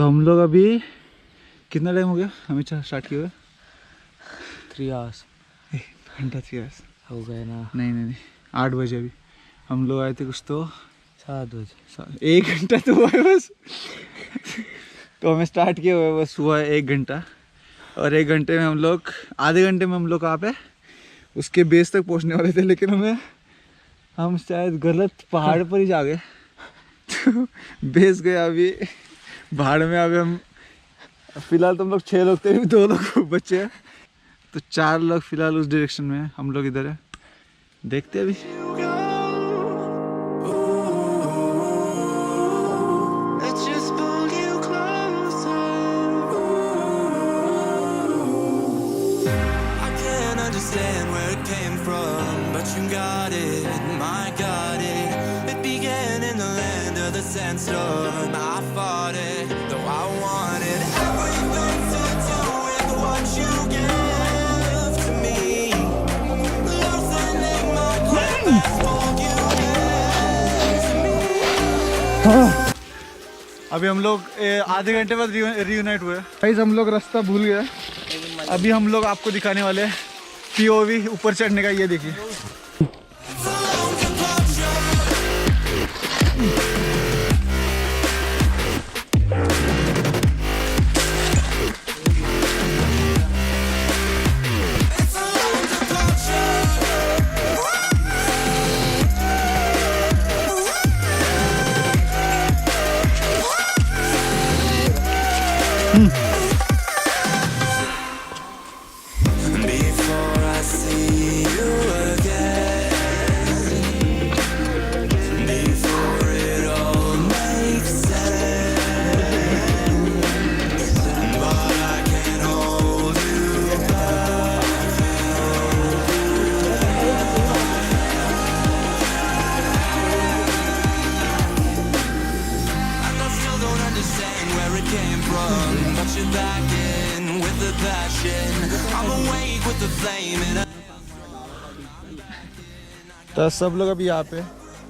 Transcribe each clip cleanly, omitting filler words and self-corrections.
तो हम लोग अभी कितना टाइम हो गया हमें स्टार्ट किए हुए? 3 hours घंटा 3 hours हो गए ना? नहीं 8 बजे अभी हम लोग आए थे कुछ तो 7 बजे। 1 घंटा तो हुआ है बस। तो हमें स्टार्ट किया हुआ है बस हुआ है 1 घंटा, और 1 घंटे में हम लोग आधे घंटे में हम लोग कहाँ पे उसके बेस तक पहुँचने वाले थे, लेकिन हम शायद गलत पहाड़ पर ही जा गए। तो बेस गया अभी पहाड़ में। अभी हम फिलहाल तो हम लोग 6 लोग थे, 2 लोग बच्चे हैं, तो 4 लोग फिलहाल उस डायरेक्शन में हैं, हम लोग इधर है। देखते हैं अभी। Sandstorm, I fought it, though I wanted everything to do with what you give to me. Loosening my grip as full you give to me. अभी हम लोग आधे घंटे बाद रियूनाइट हुए। गाइस हम लोग रास्ता भूल गए। अभी हम लोग आपको दिखाने वाले हैं POV ऊपर चढ़ने का। ये देखिए तो सब लोग अभी यहाँ पे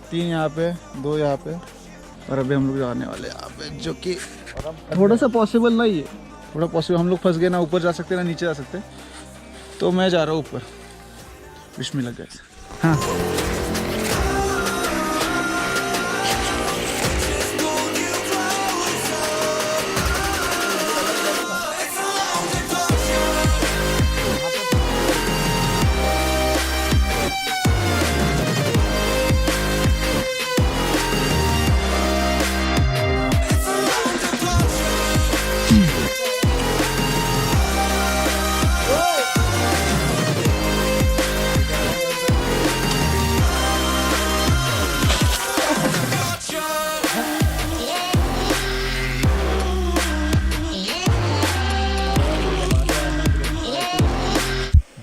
3 यहाँ पे 2 यहाँ पे, और अभी हम लोग जाने वाले यहाँ पे, जो कि थोड़ा सा पॉसिबल नहीं है। थोड़ा पॉसिबल, हम लोग फंस गए, ना ऊपर जा सकते ना नीचे जा सकते। तो मैं जा रहा हूँ ऊपर। विश में लग गया। हाँ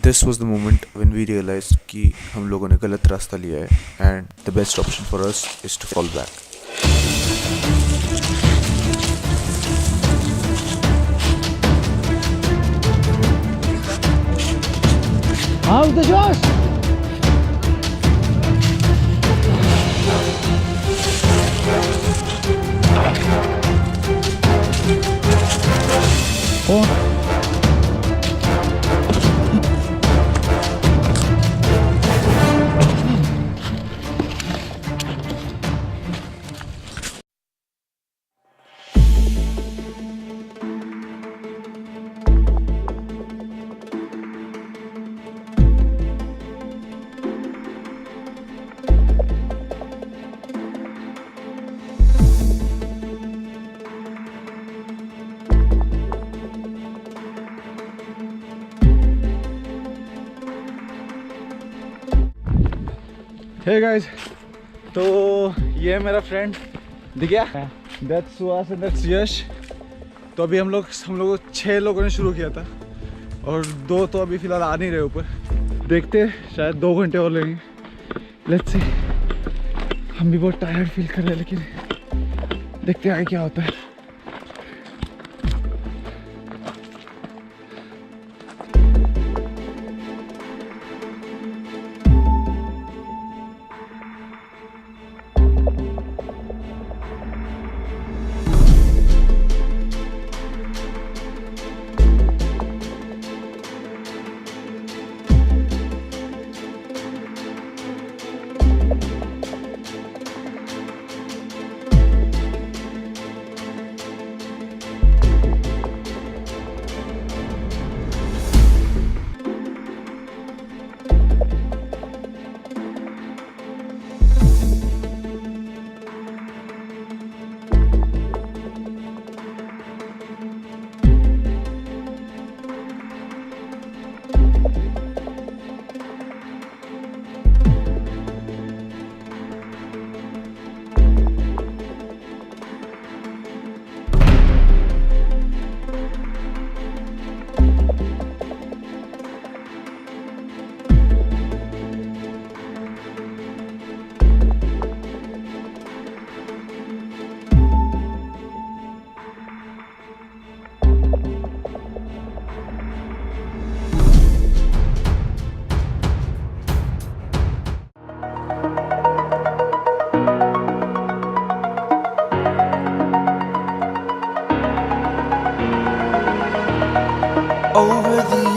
This was the moment when we realized कि हम लोगों ने गलत रास्ता लिया है and the best option for us is to fall back. How's the Josh? Oh. Hey guys, तो ये है मेरा फ्रेंड, दिख गया? That's Suhas and that's Yash. तो अभी हम लोग 6 लोगों ने शुरू किया था, और 2 तो अभी फ़िलहाल आ नहीं रहे ऊपर। देखते शायद 2 घंटे और लगेंगे। Let's see. हम भी बहुत टायर्ड फील कर रहे हैं, लेकिन देखते हैं आगे क्या होता है।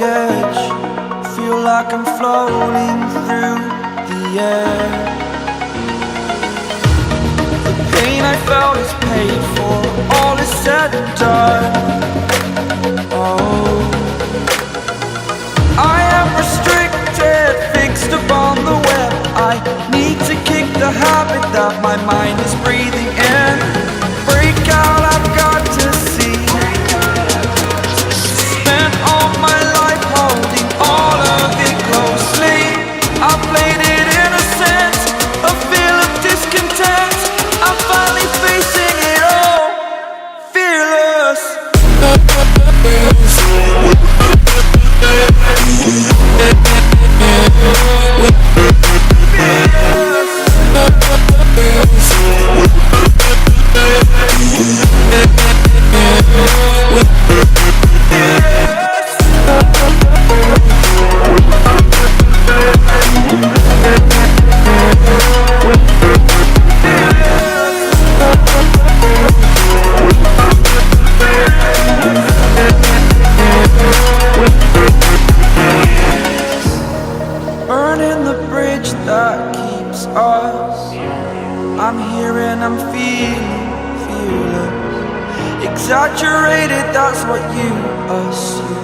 edge. Feel like I'm floating through the air. The pain I felt is paid for, all is said and done. Oh, I am restricted, fixed upon the web. I need to kick the habit that my mind is breathing in. Break out, I've got to see. Spent all my life holding all of it closely. I played it innocent, a feel of discontent. I'm finally facing it all, fearless. Burning the bridge that keeps us. I'm here and I'm feeling fearless. Exaggerated, that's what you assume.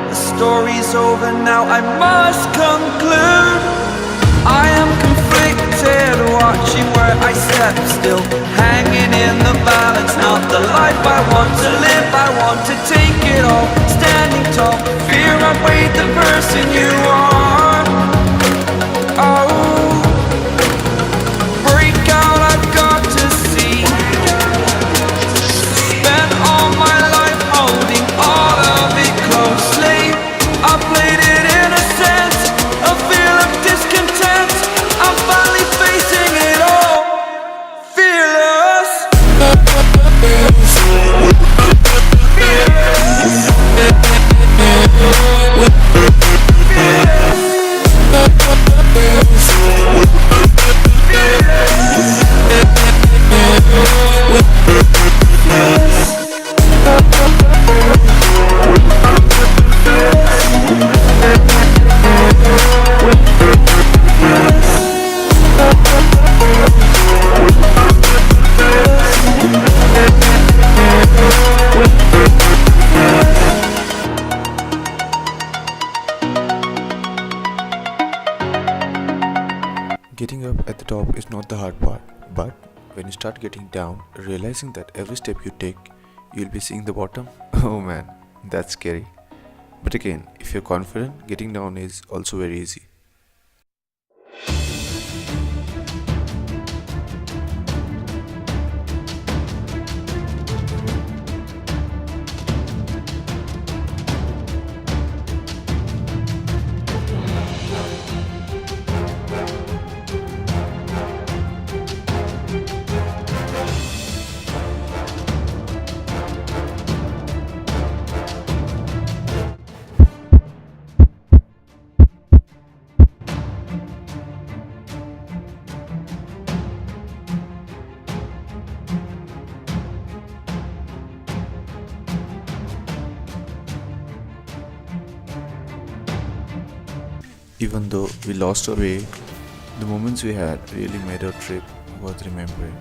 The story's over now, I must conclude. I am conflicted, watching where I step still, hanging in the balance. Not the life I want to live, I want to take it all. Standing tall, fear I weighed the person you are. Oh, break out, I've got to see. Spent all my life holding all of it closely. I played it innocent, a feel of discontent. I'm finally facing it all, fearless. Getting up at the top is not the hard part, but when you start getting down, realizing that every step you take, you'll be seeing the bottom. Oh man, that's scary. But again, if you're confident, getting down is also very easy. Even though we lost our way, the moments we had really made our trip worth remembering.